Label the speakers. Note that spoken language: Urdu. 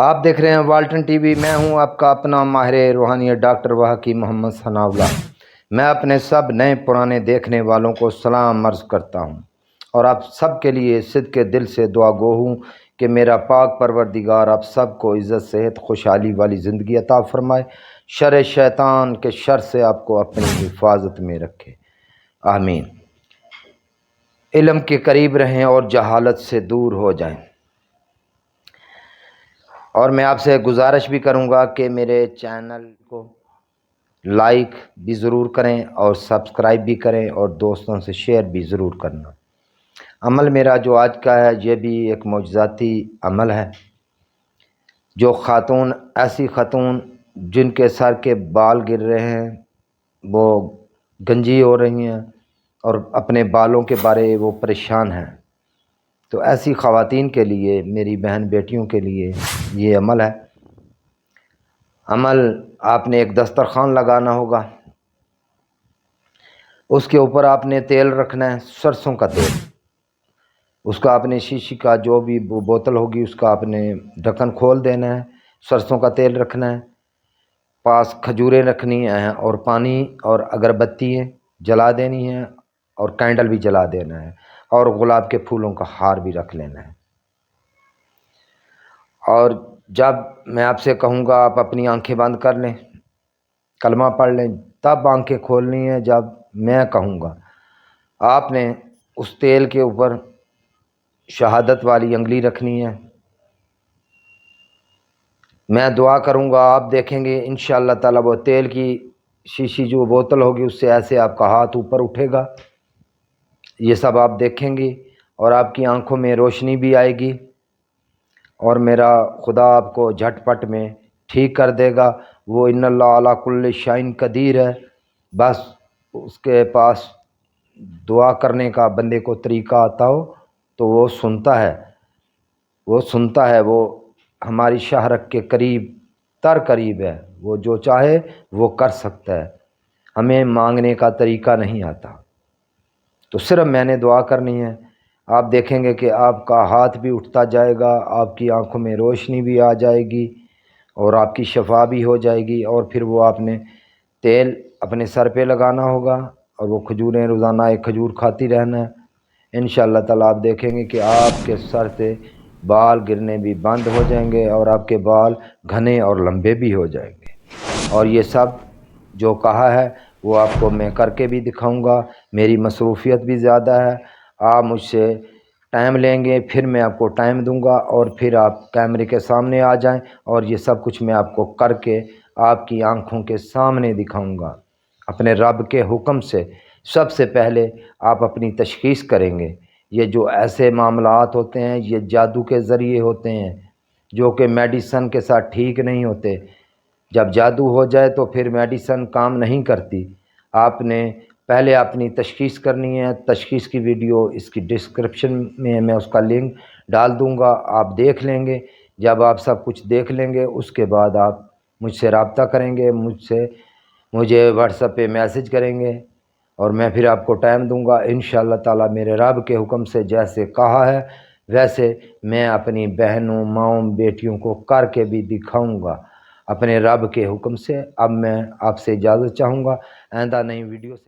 Speaker 1: آپ دیکھ رہے ہیں والٹن ٹی وی۔ میں ہوں آپ کا اپنا ماہر روحانیت ڈاکٹر وحکی محمد ثناء اللہ۔ میں اپنے سب نئے پرانے دیکھنے والوں کو سلام عرض کرتا ہوں اور آپ سب کے لیے صدق دل سے دعا گو ہوں کہ میرا پاک پروردگار آپ سب کو عزت صحت خوشحالی والی زندگی عطا فرمائے، شر شیطان کے شر سے آپ کو اپنی حفاظت میں رکھے، آمین۔ علم کے قریب رہیں اور جہالت سے دور ہو جائیں۔ اور میں آپ سے گزارش بھی کروں گا کہ میرے چینل کو لائک بھی ضرور کریں اور سبسکرائب بھی کریں اور دوستوں سے شیئر بھی ضرور کرنا۔ عمل میرا جو آج کا ہے یہ بھی ایک معجزاتی عمل ہے۔ جو خاتون، ایسی خاتون جن کے سر کے بال گر رہے ہیں، وہ گنجی ہو رہی ہیں اور اپنے بالوں کے بارے وہ پریشان ہیں، تو ایسی خواتین کے لیے، میری بہن بیٹیوں کے لیے یہ عمل ہے۔ عمل آپ نے ایک دسترخوان لگانا ہوگا، اس کے اوپر آپ نے تیل رکھنا ہے، سرسوں کا تیل۔ اس کا آپ نے شیشی کا جو بھی بوتل ہوگی اس کا آپ نے ڈھکن کھول دینا ہے، سرسوں کا تیل رکھنا ہے، پاس کھجوریں رکھنی ہیں اور پانی اور اگربتی جلا دینی ہے اور کینڈل بھی جلا دینا ہے اور گلاب کے پھولوں کا ہار بھی رکھ لینا ہے۔ اور جب میں آپ سے کہوں گا آپ اپنی آنکھیں بند کر لیں، کلمہ پڑھ لیں، تب آنکھیں کھولنی ہے جب میں کہوں گا۔ آپ نے اس تیل کے اوپر شہادت والی انگلی رکھنی ہے، میں دعا کروں گا، آپ دیکھیں گے انشاءاللہ تعالی وہ تیل کی شیشی جو بوتل ہوگی اس سے ایسے آپ کا ہاتھ اوپر اٹھے گا، یہ سب آپ دیکھیں گے اور آپ کی آنکھوں میں روشنی بھی آئے گی اور میرا خدا آپ کو جھٹ پٹ میں ٹھیک کر دے گا۔ وہ ان اللہ علی کل شیء قدیر ہے، بس اس کے پاس دعا کرنے کا بندے کو طریقہ آتا ہو تو وہ سنتا ہے، وہ ہماری شہرک کے قریب تر قریب ہے، وہ جو چاہے وہ کر سکتا ہے۔ ہمیں مانگنے کا طریقہ نہیں آتا، تو صرف میں نے دعا کرنی ہے، آپ دیکھیں گے کہ آپ کا ہاتھ بھی اٹھتا جائے گا، آپ کی آنکھوں میں روشنی بھی آ جائے گی اور آپ کی شفا بھی ہو جائے گی۔ اور پھر وہ آپ نے تیل اپنے سر پہ لگانا ہوگا اور وہ کھجوریں روزانہ ایک کھجور کھاتی رہنا ہے۔ انشاءاللہ تعالیٰ آپ دیکھیں گے کہ آپ کے سر سے بال گرنے بھی بند ہو جائیں گے اور آپ کے بال گھنے اور لمبے بھی ہو جائیں گے۔ اور یہ سب جو کہا ہے وہ آپ کو میں کر کے بھی دکھاؤں گا۔ میری مصروفیت بھی زیادہ ہے، آپ مجھ سے ٹائم لیں گے، پھر میں آپ کو ٹائم دوں گا اور پھر آپ کیمرے کے سامنے آ جائیں اور یہ سب کچھ میں آپ کو کر کے آپ کی آنکھوں کے سامنے دکھاؤں گا اپنے رب کے حکم سے۔ سب سے پہلے آپ اپنی تشخیص کریں گے۔ یہ جو ایسے معاملات ہوتے ہیں یہ جادو کے ذریعے ہوتے ہیں جو کہ میڈیسن کے ساتھ ٹھیک نہیں ہوتے۔ جب جادو ہو جائے تو پھر میڈیسن کام نہیں کرتی۔ آپ نے پہلے اپنی تشخیص کرنی ہے۔ تشخیص کی ویڈیو اس کی ڈسکرپشن میں اس کا لنک ڈال دوں گا، آپ دیکھ لیں گے۔ جب آپ سب کچھ دیکھ لیں گے اس کے بعد آپ مجھ سے رابطہ کریں گے، مجھے واٹس ایپ پہ میسج کریں گے اور میں پھر آپ کو ٹائم دوں گا۔ انشاءاللہ تعالیٰ میرے رب کے حکم سے جیسے کہا ہے ویسے میں اپنی بہنوں، ماؤں، بیٹیوں کو کر کے بھی دکھاؤں گا اپنے رب کے حکم سے۔ اب میں آپ سے اجازت چاہوں گا، آئندہ نئی ویڈیو سے